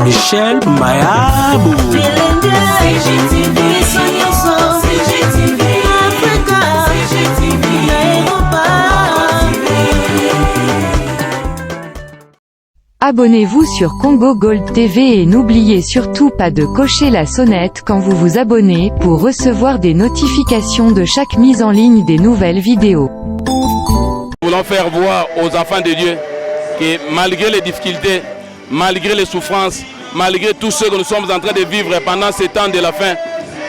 Michel Mayabou. Abonnez-vous sur Congo Gold TV et n'oubliez surtout pas de cocher la sonnette quand vous vous abonnez pour recevoir des notifications de chaque mise en ligne des nouvelles vidéos. Nous voulons faire voir aux enfants de Dieu que malgré les difficultés, malgré les souffrances, malgré tout ce que nous sommes en train de vivre pendant ces temps de la fin,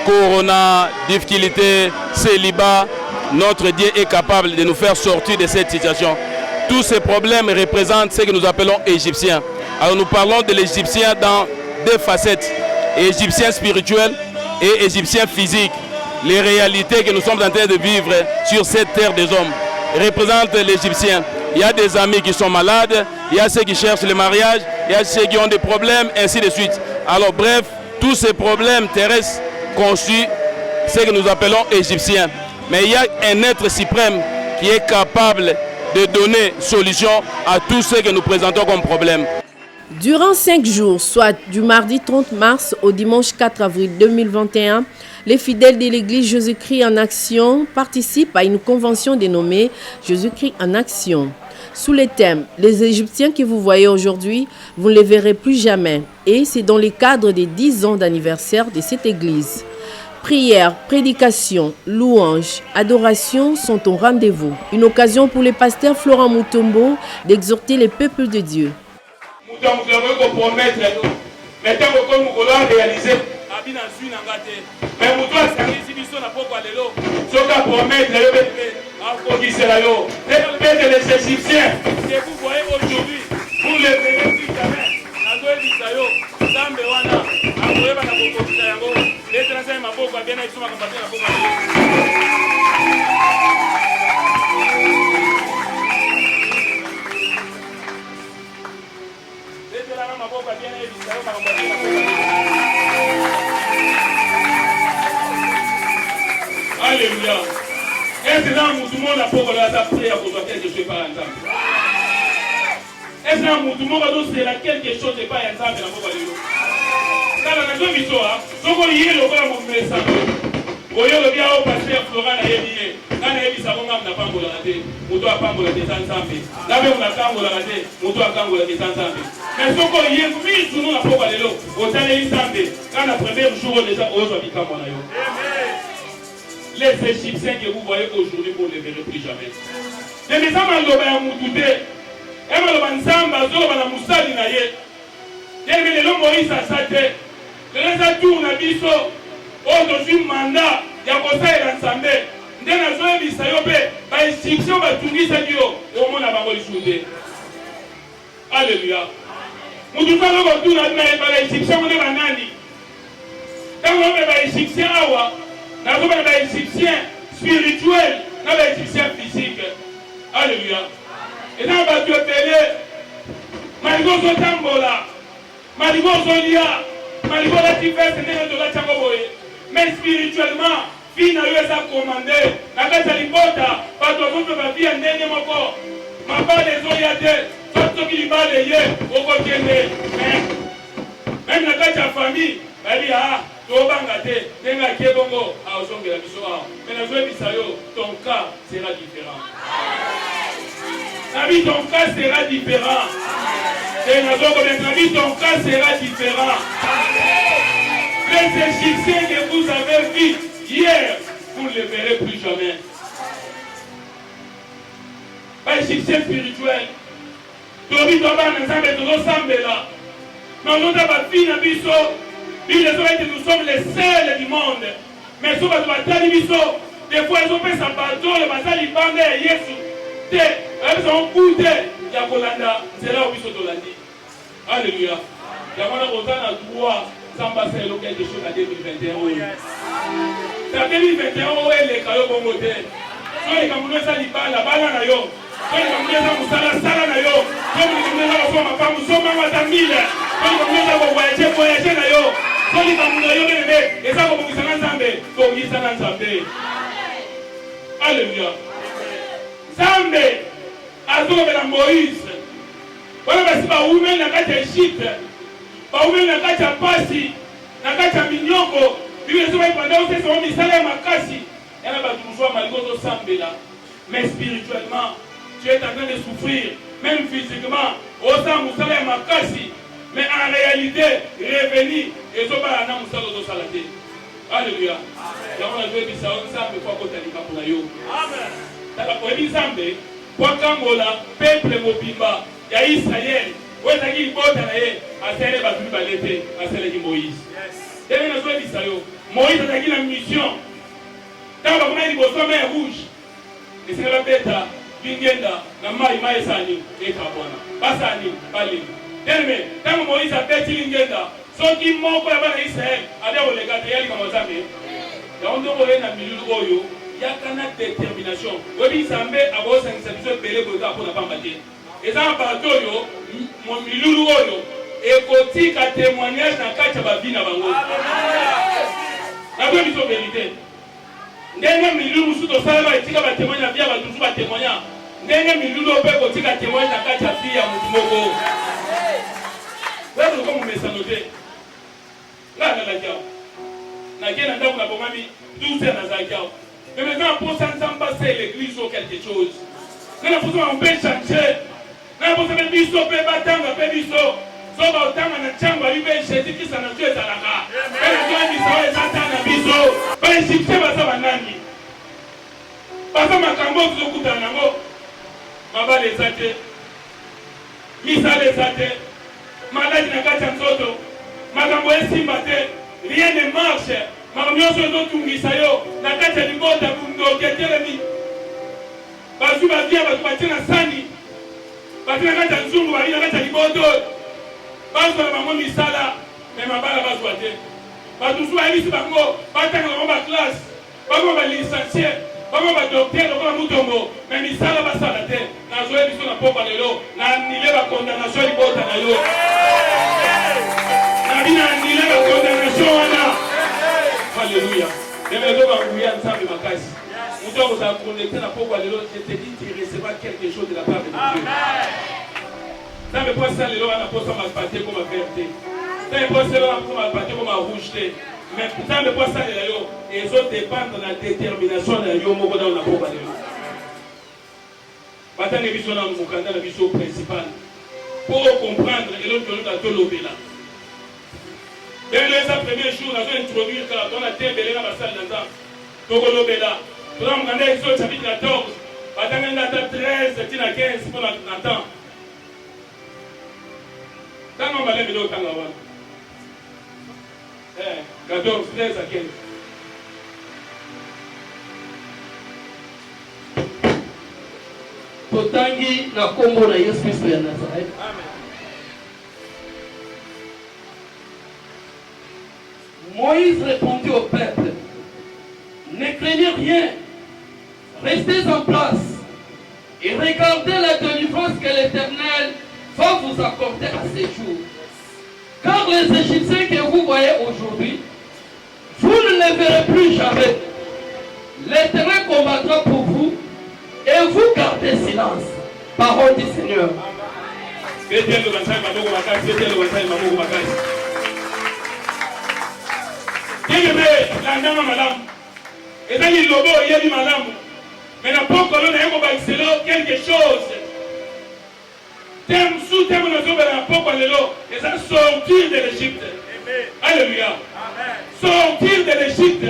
corona, difficultés, célibat, notre Dieu est capable de nous faire sortir de cette situation. Tous ces problèmes représentent ce que nous appelons égyptiens. Alors nous parlons de l'égyptien dans deux facettes, égyptien spirituel et égyptien physique. Les réalités que nous sommes en train de vivre sur cette terre des hommes représentent l'égyptien. Il y a des amis qui sont malades, il y a ceux qui cherchent le mariage, il y a ceux qui ont des problèmes, ainsi de suite. Alors bref, tous ces problèmes terrestres constituent ce que nous appelons égyptiens. Mais il y a un être suprême qui est capable de donner solution à tout ce que nous présentons comme problème. Durant 5 jours, soit du mardi 30 mars au dimanche 4 avril 2021, les fidèles de l'église Jésus-Christ en Action participent à une convention dénommée Jésus-Christ en Action. Sous le thème « Les Égyptiens que vous voyez aujourd'hui, vous ne les verrez plus jamais » et c'est dans le cadre des 10 ans d'anniversaire de cette église. Prières, prédications, louanges, adorations sont au rendez-vous. Une occasion pour le pasteur Florent Mutombo d'exhorter les peuples de Dieu. Alléluia. Est-ce que tout le monde a prié pour quelque chose par exemple? Est-ce que tout le monde a quelque chose par exemple? Dans la nation Misoa, ce qu'on y est, le gars mon message. Voyez le bien au pasteur Florent a évié. Quand il a évié, ça va n'a pas de raté. Mouto a pas de raté sans sambe. Là, on a pas de raté. Mouto a pas de raté sans sambe. Mais ce qu'on y est, tout le monde a pas de raté. Au temps de sambe, quand le premier jour, déjà, on va vite à mon aïe. Les Égyptiens que vous voyez aujourd'hui, vous ne les verrez plus jamais. Les maisons à Moutouté, et Malobansamba, Zola Moussali Naye, et le Moïse à Sate, le Résatou Nabiso, aujourd'hui mandat, il y a Kosa et l'ensemble, Ndena Zoé Bisayope, par Égyptien, va tout dire ça, et au monde a pas de Alléluia. Moutouta Logotou n'a pas l'Égyptien, on est banani. Quand on est l'Égyptien, nous avons des Égyptiens spirituels, nous avons des Égyptiens physiques. Alléluia. Et nous avons des Égyptiens, Marigo Zotambola, Marigo Zolia, Marigo Latifes, mais spirituellement, fille n'a eu à commander. La case à l'ipota, pas de votre vie en dernier moment. Ma part des Zoyate, pas de qui va les yeux, au côté. Même la case à famille, elle dit ah. Mais ton cas sera différent. Ton cas sera différent. Ton cas sera différent. Les Égyptiens que vous avez vus hier, vous ne les verrez plus jamais. Les Égyptiens spirituels. Nous sommes les seuls du monde. Mais si vous avez des fois, ils ont fait sa bateau, les basali bandé, Yesu. Ils ont goûté, Yakolanda, c'est là où ils sont Dolandi. Alléluia. Yamana Rotan a droit, sans passer quelque chose à 2021. C'est 2021, où est les caillots bon côté. Soit les Camerounais, ça n'y parle, la balle na yo. Soit les Camerounais, ça vous sala, sala na yo. Soit les Camerounais, ça vous ma femme, vous sommes à 1000. Soit les Camerounais, ça vous voyager na yo. Soit les Camerounais, et ça vous vous Zambé. Alléluia. Zambé, Azobela Moïse. Voilà, parce que vous-même, la carte d'Égypte. baumeli na kati ya pasi na kati ya minyoko bible ezoba ipanda osesa misala ya makasi yana bato mosuwa malingo ozosambela mais spirituellement tu es en train de souffrir même physiquement osala mosala ya makasi mais en réalité reveni ezobala na mosala ozosala te. Alléluia. yango nazoyebisa yo nzambe po akota likambo na yo tala oyebi nzambe po akambola peuple mobimba ya Israel oyo ezalaki libota na ye asaleli bato mibale te asalaki Moïse ndenge nazoyebisa yo Moïse azalaki na mission ntango bakomaki liboso ya mer rouge esika babeta lingenda na mai esani ekabwana basani balimi teleme ntango Moïse abeti lingenda soki moko ya bana Israel ade koleka te yali kama nzambe yango ndenge oye na milulu oyo yaka na détermination oyebi nzambe akosangisa biso ebele koyeka mpona pamba te eza na bato oyo milulu oyo ekotika témoignage na kati ya bavi na bango nakoye biso verité ndenge milulu mosusu tosala etika batémoigne na vi ya bato mosusu batémoigna ndenge milulu mpe kotika témoigne na kati ya vi ya motu moko wezo komo mesano te nga nalaki awa nakie na ndako na bongami 12 heures nazalaki awa mais maintenant mposa nzambe ase l'église o quelque chose nga na mposa mpe changer nga na mposa mpe biso mpe batanga mpe biso so baotanga na ntango ali mpe jésus krist na nzio ezalaka mpe nazoyebisa oyo eza ta na biso baegyptien baza banani baza makambo oyo tozokutana nango mabale eza te misala eza te maladi na kati ya nzoto makambo esimba te rien ne marche makambo nyonso ezotungisa yo na kati ya libota bundoki etelemi bazwi bavia bato batie na sani batie na kati ya nzungu bali na kati ya liboto bazwa na bango misala me mabala bazwa te bato mosusu bayebisi bango batanga bango baklasse bango balicencie bango badokter lokola mutombo me misala basala te nazoye biso na pokwa lelo na nile bakondamnation ya libota na yo nabina nile bakondamnation wana. Alléluia. Demelo banguya nzambe makasi mutu akozala connecté na pokwa lelo je te dis tu recevras quelque chose de la part de Dieu. nzambe po asala lelo wana posa mapate koma verte nzambe po asala wana posa mapate koma rouge te mais nzambe po asalela yo ezodépendre na détermination na yo moko nao na pokwa lelo batange biso na mokanda na biso principal pour comprendre eloko toluka tolobela lelo eza premier jour nazointroduire kala tona te ebele na basali na nzambe tokolobela toza mokanda ezo chapitre 14 batange ndata 13 tina 15 mpo na temps tanga malembe leo tanga wana 14 13 à 15 totangi na kombo na Yesu Kristo ya Nazareth. Amen. Moïse répondit au peuple: ne craignez rien, restez en place et regardez la délivrance que l'Éternel va vous accorder à ces jours. Car les Égyptiens que vous voyez aujourd'hui, vous ne les verrez plus jamais. L'Éternel combattra pour vous et vous gardez silence. Parole du Seigneur. Quelque chose. Thème sous thème nous sommes dans pokwa lelo et ça sortir de l'Égypte. Alléluia. Sortir de l'Égypte.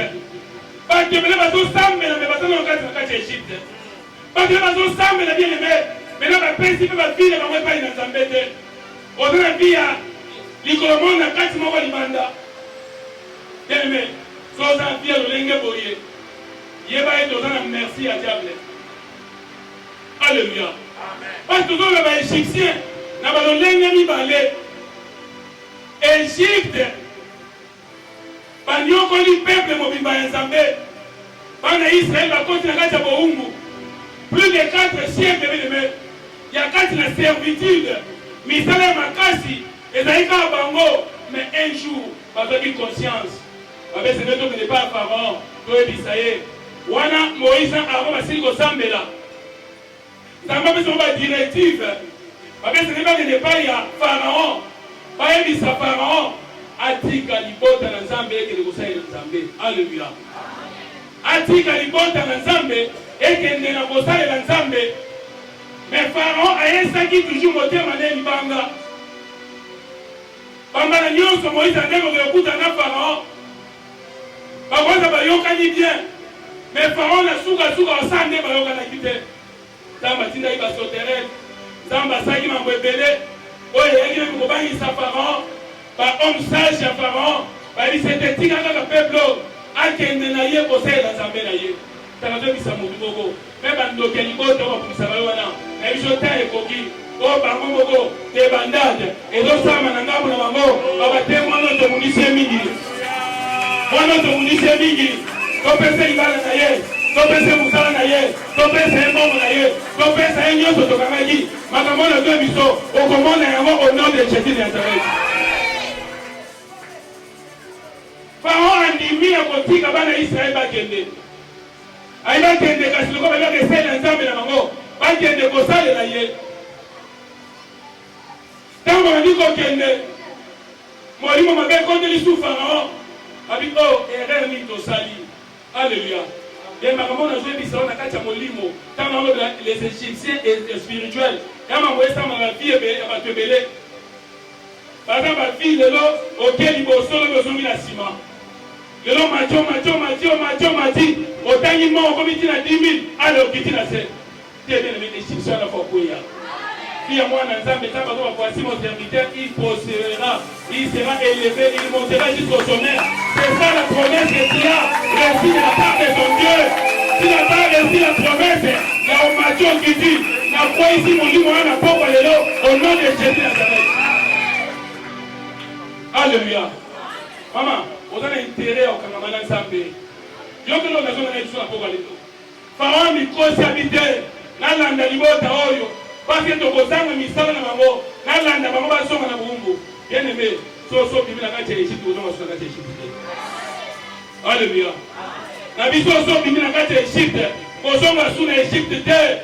Parce que les bateaux semblent mais bateaux n'ont pas d'Égypte. Parce que les bateaux semblent bien aimé mais là le principe va vivre dans pas dans Zambété. On a vie à l'icolomo na kati moko libanda. Bien aimé. Soza vie le lenge boye. Yeba et dozana merci à diable. Alléluia. Parce que nous les Égyptiens, nous avons l'ennemi balé. Égypte, nous avons le peuple mobile Nzambe. Nous Israël va continuer à faire plus de 4 siècles. Il y a 4 servitudes. Mais ça est makasi. Et ça est bango. Mais un jour, nous avons une conscience. Avec ce que n'est pas Pharaon, nous avons dit ça y est. Wana Moïse a remercié le Sambela. Ça m'a besoin de directive. Parce que ce n'est pas il y a Pharaon. bayebisa Pharaon atika libota na Nzambe ekende kosalela Nzambe. Alléluia. Atika libota na Nzambe ekende na kosalela Nzambe. Mais Pharaon ayesaki toujours motema ne libanga. Bambala nyonso Moïse andeko kokuta na Pharaon. Bakoza bayokani bien. Mais Pharaon na suka osande bayokana kite. Nzambe tinda iba soterel. Nzambe asaki mambo ebele. Oye yekile kobangisa Pharaon. Ba homme sage ya Pharaon. Ba li c'était tika kaka peuple akende na ye kosalela Nzambe na ye. Tanazo bisa mutu moko. Mais bandoke liboto bakumisa bayo wana. Na biso ta ekoki. O bango moko te bandade. Ezo sama na ngambo na bango. Baba te mwana to munise mingi. Mwana to munise mingi. Topese ibala na ye. Topese musala na ye. Topese mbongo na ye. Topese nyonso tokangaki. Makambo na deux biso. Okomona yango au nom de Jésus de Nazareth. Pharaon andimi ya kotika bana Israël bakende. Aïba kende kasi loko ba ke sela Nzambe na bango. Bakende kosalela ye. Tango ndiko kende. Molimo mabe konde lisu Pharaon. Abiko erreur ni tosali. Alléluia. Et makambo na zoe bisa na kati ya molimo. Tango les Égyptiens et spirituels. Yama mwesa ma vie ebe abatebele. Baza ba vie lelo okeli bosolo bozongi na sima. Lelo mati otangi mo komiti na 10,000 ale okiti na se. Te bien les Égyptiens na fokoya. Puis à moi Nzambe Nzambe va voici mon serviteur, il prospérera, il sera élevé, il montera jusqu'au sommet. C'est ça la promesse que tu as reçue de la part de ton Dieu. Tu n'as pas reçu la promesse, il y a un macho qui dit, la foi ici mon Dieu, moi n'a pas au nom de Jésus Nazareth. Alléluia. Maman, vous avez intérêt au Kangamana Nzambe. Yo que l'on a besoin de la pauvre. Pharaon mi kosi habité, nalanda libota oyo. Parce que tu as misala na bango, nalanda bango basonga na bumbu. Bien aimé, so bibi na kati Égypte, ozo masona kati Égypte. Alléluia. Na biso so bibi na kati Égypte, ozo masona Égypte te.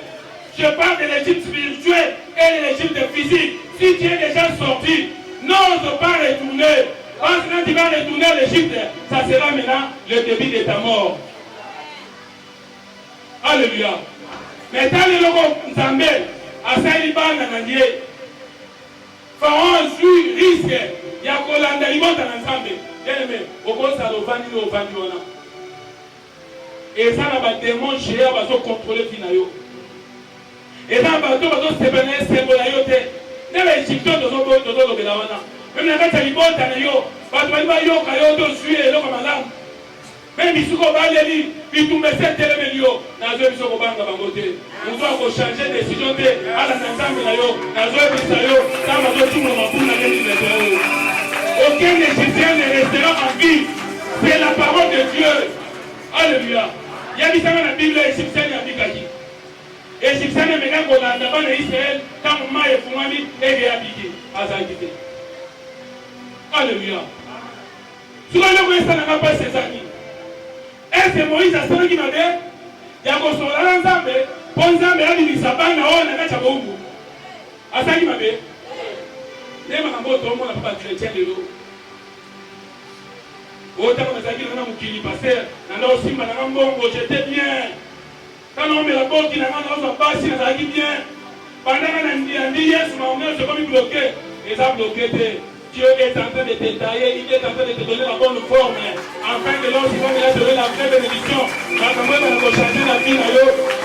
Je parle de l'Égypte spirituelle et de l'Égypte physique. Si tu es déjà sorti, n'ose pas retourner. Parce que quand tu vas retourner à l'Égypte, ça sera maintenant le début de ta mort. Alléluia. Mais dans le logo Nzambe, asali bana na ndiye. Pharaon joue risque ya kolanda libota na Nzambe. Bien-aimé, okosa lovandi no ovandi wana. Et ça na ba démon géant bazo contrôler finayo. Et ça bato bazo sebene sebola yote. Na ba Égyptien dozo lobela wana. Même na kata libota na yo, bato bali yoka yo to suye eloko malamu. Même bisuko baleli bitumbese telemelio nazo bisoko banga bangote. On doit changer de décision de ala na Nzambe na yo, nazo bisa yo, kama zo tumo mapuna nini meteo. Aucun Égyptien ne restera en vie. C'est la parole de Dieu. Alléluia. Il y a des gens dans la Bible égyptienne ya bikaki. Égyptien ne mega kolanda bana Israël tant maye fumami ege ya biki azakite. Alléluia. Souvent le reste n'a pas ses amis. Est-ce que Moïse a senti qu'il m'avait? Il y a un soldat dans Nzambe. Pour Nzambe, il a dit ça va na on a kacha bongo. A ça qui m'avait. Ne m'a pas tout le monde n'a pas chrétien de l'eau. Autant que ça qui n'a pas mukili passer. Na aussi ma na bongo j'étais bien. Quand on met la porte qui n'a pas dans pas si ça qui bien. Pendant qu'on dit yes, mais on est comme bloqué. Et ça bloqué. Dieu est en train de te tailler, il est en train de te donner la bonne forme. Afin que lorsqu'il va me donner la vraie bénédiction, quand on va changer la vie,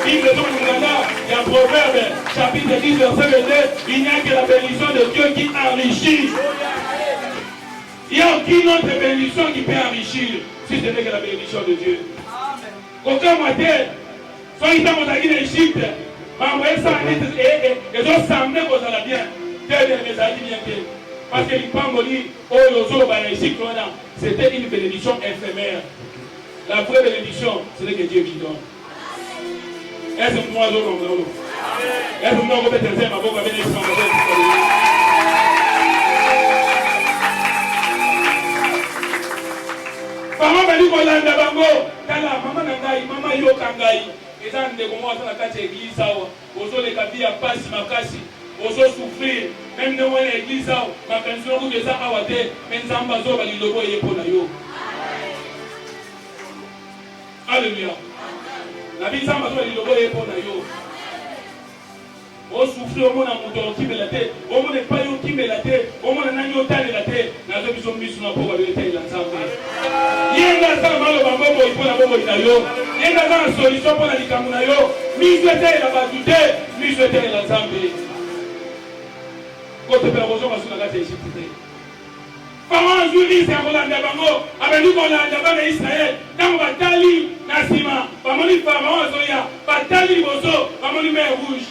il y a Proverbe, chapitre 10, verset 22, il n'y a que la bénédiction de Dieu qui enrichit. Il n'y a aucune autre bénédiction qui peut enrichir, si ce n'est que la bénédiction de Dieu. Aucun matin, soit il est en Égypte, m'envoyer ça et donc ça amener aux bien. Dieu mes amis bien. Parce que l'Ipangoli, c'était une bénédiction éphémère. La vraie bénédiction, c'est que Dieu qui donne. Est-ce que moi, est-ce que moi, je vais te dire ma bonne bénédiction? Maman m'a dit qu'on a un bango. Maman n'a maman yo kangai. Et ça, on a commencé à la église. On a les cabines à passer ma casse. On a souffrir. même dans l'église, ma pension vous déjà à Wate, mais nous avons besoin de l'eau et pour la yo. Alléluia. La vie sans besoin de l'eau et pour la yo. On souffle au monde en mouton qui me la tête, au monde n'est pas yo qui me la tête, au monde n'a pas eu la tête, n'a pas besoin de mise sur la pauvre de l'ensemble. Il y a un mal au bambou pour la pauvre de yo. Il y a une solution pour la licamunayo. Mise de terre la batute, mise de terre l'ensemble. Quand tu peux avoir besoin de la tête, parents juriste à Rolanda Bango, avec nous qu'on a d'abord Israël, dans le Batali, Nassima, Pamoni Pharaon Zoya, Batali Bozo, Pamoni Mer Rouge.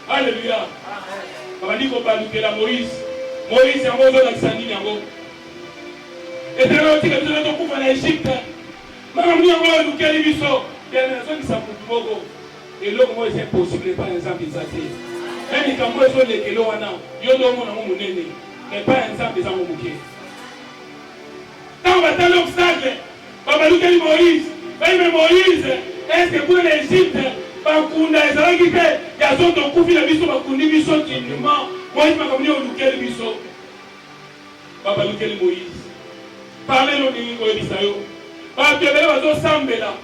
Alléluia. On va dire qu'on va nous la Moïse. Moïse, c'est un mot de l'Axani. Et c'est là aussi que nous avons beaucoup en Égypte. Madame, nous avons nous quel biso. Il y a une nation qui s'appelle Togo. Et là, moi, c'est impossible, par exemple, ils s'attirent. Même les Camerounais sont les Kéloana. Ils ont mon amour néné. Mais pas un exemple des amours bouquets. Quand on va dans l'obstacle, on va nous quel Moïse. Mais Moïse, est-ce que pour l'Égypte, bakunda ezalaki te yazo tokufila biso bakundi biso tindima Moïse makamuni olukeli biso babalukeli Moïse parlelo ndingi koyebisa yo bato ebele bazosambela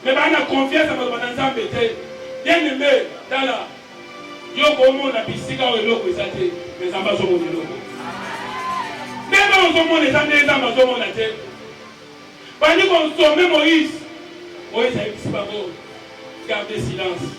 me bana confiance bato bana nzambe te bien aimé tala yo komona bisika oyo eloko eza te me nzambe azomona eloko ndenge ozomona eza nde nzambe azomona te bandi konsome Moïse ayebisi bango gardez silence.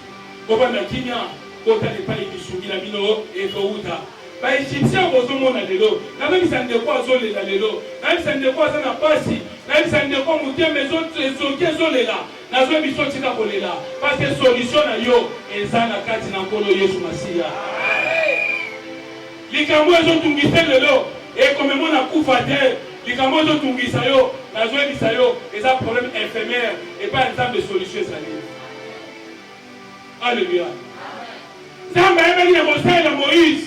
Comment la Kenya, quand elle n'est pas échouée, la mino et Kouta. Bah, Égyptien, vous avez mon allélo. La même ça ne quoi zoler l'allélo. La même ça ne quoi ça n'a pas si. La même ça ne quoi mouter mes autres zoler là. La zone mission tika volé là. Parce que solution à yo et ça n'a qu'à dire encore le Yesu Masia. Les Camerounais ont tout guissé le lot. Et comme on a coup faté, les Camerounais ont tout guissé yo. La zone guissé yo. Et ça problème éphémère et pas un temps de solution salée. Alléluia. Ça m'a même négocié le Moïse.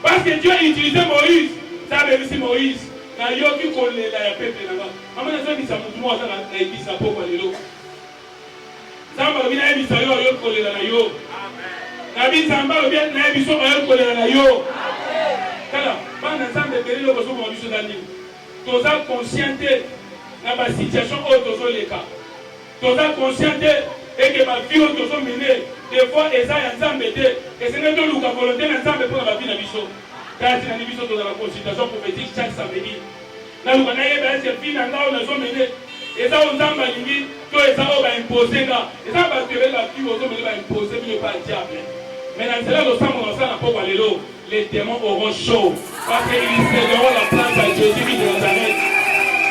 Parce que Dieu a utilisé Moïse. Ça m'a dit Moïse. Quand il y a qui connaît la peuple là-bas. Maman a dit ça pour moi, ça m'a dit ça pour moi. Ça m'a dit ça yo connaît la yo. Nabi Samba bien nabi so yo connaît la yo. Kala, bana Samba beli lo ko so mo biso dani. Toza consciente na ba situation auto les cas. Toza consciente et que ma vie auto sont menées des fois et ça y a ensemble et ce n'est pas le volonté ensemble pour la vie de biso car c'est la biso dans la consultation prophétique chaque samedi là nous on a eu des filles là on a sont menées et ça on ensemble lingi to et ça on va imposer là et ça va tirer la vie auto mais va imposer mais pas diable mais dans cela nous sommes dans ça n'a pas valélo les démons auront chaud parce qu'ils céderont la place à Jésus de Nazareth.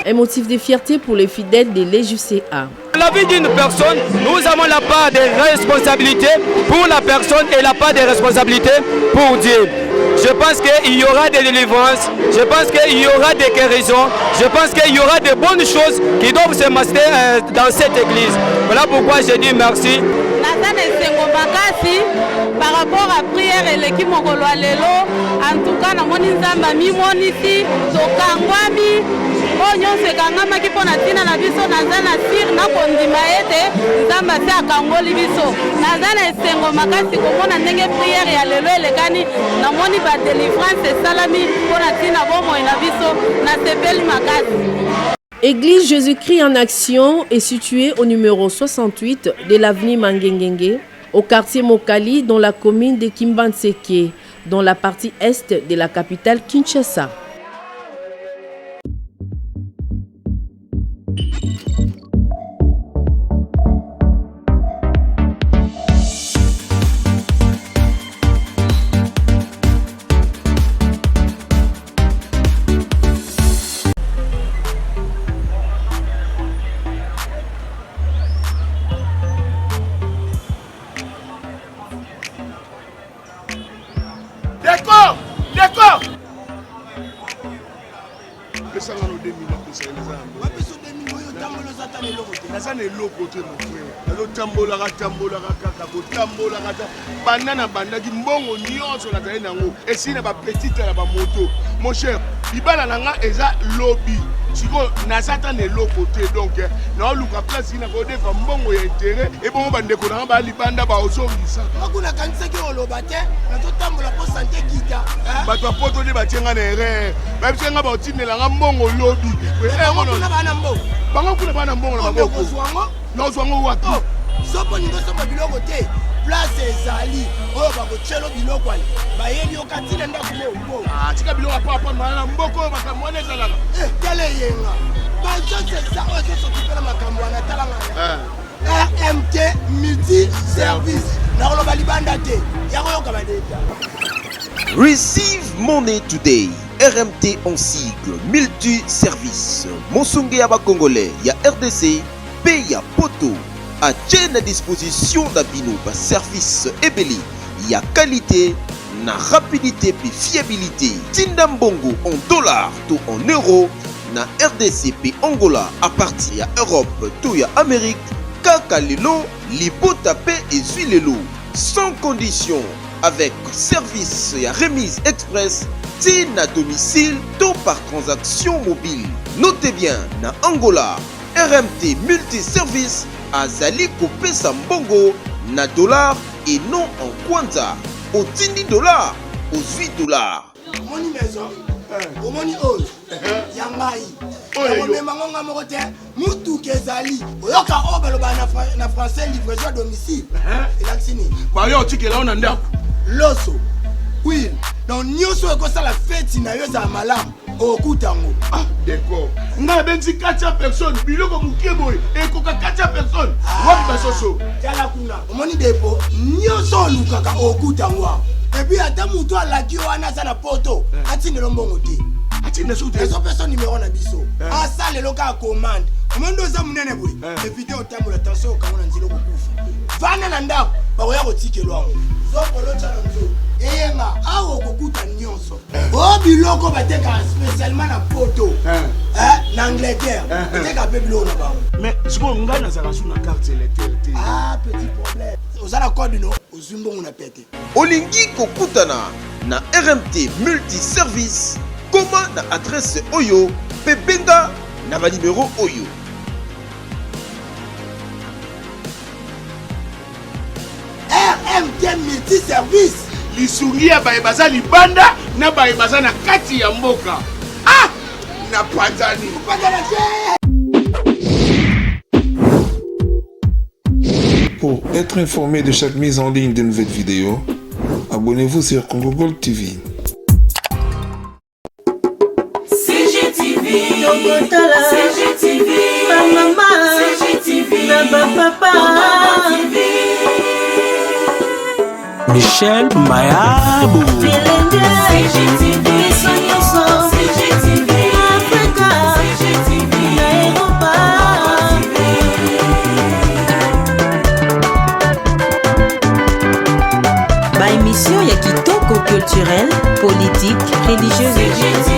Un motif de fierté pour les fidèles de l'EJCA. La vie d'une personne, nous avons la part de responsabilité pour la personne et la part de responsabilité pour Dieu. Je pense qu'il y aura des délivrances, je pense qu'il y aura des guérisons, je pense qu'il y aura de bonnes choses qui doivent se passer dans cette église. Voilà pourquoi je dis merci. Par rapport à prière et l'équipe Mokolo Lelo, en tout cas, na moni nzamba mi monisi, tokangwami, onyo se kangama ki pona tina na biso nazana sir na kondima ete nzamba se akangoli biso. Nazana esengo makasi komona ndenge prière ya lelo elekani na moni ba délivrance salami pona tina bomo na biso na sepeli makasi. Église Jésus-Christ en action est située au numéro 68 de l'avenue Mangengenge, au quartier Mokali, dans la commune de Kimbanseke, dans la partie est de la capitale Kinshasa. Banana bandaki mbongo nyonso na tali nango esina ba petite la ba moto mon cher libala nanga eza lobby siko nazata ne lokote donc na luka place ina ko defa mbongo ya intérêt et bon bandeko na ba libanda ba osongisa makuna kanisa ke olobate na to tambola po santé kita ba to poto de ba tienga na erreur ba tienga ba otinela nga mbongo lobby kuna bana mbongo bango kuna bana mbongo na maboko no zwango wapi sopo ningo sopo biloko te place ezali oyo bakotielo biloko ali bayeli okatina ndako mo tika biloko papa mala mboko makambo wana ezalaka tele yenga bazosesa oyo ezosokipela makambo wana talanga RMT multi service nakoloba libanda te yakoyoka badeta. Receive Money Today. RMT en sigle multi-service. Monsunge Yaba Congolais, ya RDC, P ya Poto. À à disposition d'Abino, par service Ebeli. Ya qualité, na rapidité puis fiabilité. Tindambongo en dollars, tout en euros. Na RDC puis Angola, à partir ya Europe, tout ya Amérique. Kaka lelo, libota pe et lelo. Sans condition. Avec service et remise express, à domicile, tout par transaction mobile. Notez bien, na Angola, RMT multi-service, à Zali Kopé Sambongo, na dollars et non en kwanza. Au 10 dollars, aux 8 dollars. Moni maison, au moni ol, yangai. Omemangonga mokote, mutu kezali. Oyoka obaloba na français livraison à domicile. Elaksini. Ba yo tikela on ndako. Loso, oui, donc nyonso ekosala fête na yo za malamu okutango. Ah, d'accord. Nga benzi 400 personnes, biloko mukeboy, ekoka 400 personnes. Wapi basoso? Tala kuna. Omoni depo, nyonso lukaka okutango. Et puis ata mutu alaki wana za na poto, atinde lombongo te. Atinde so te. Ezo personne numéro na biso. Asa lelo ka commande. Omondo za munene boy. Éviter otambola attention okangona nzilo kokufa. Vana na ndako, bakoya kotikelo ango. Zokolo chanzo. Eyenga awo kokuta nyonso. O biloko bateka spécialement na poto. Na Angleterre. Bateka pe biloko na bango. Mais siko ngana za kasu na carte électeur. Ah, petit problème. Ozala code no, ozumbongo na pete. Olingi kokutana na RMT multi-service. Comment na adresse Oyo, Pebenga na ba numéro Oyo. RMT multi-service. Lisungia ba ebaza libanda na ba ebaza na kati ya mboka. Ah! Na panzani. Pour être informé de chaque mise en ligne de nouvelles vidéos, abonnez-vous sur Congo Gold TV. CGTV, CGTV, maman, CGTV, papa, Michel Mayabou. CGTV, CGTV, Africa, CGTV, Europa. Ba émission ya kitoko culturel, politique, religieuse.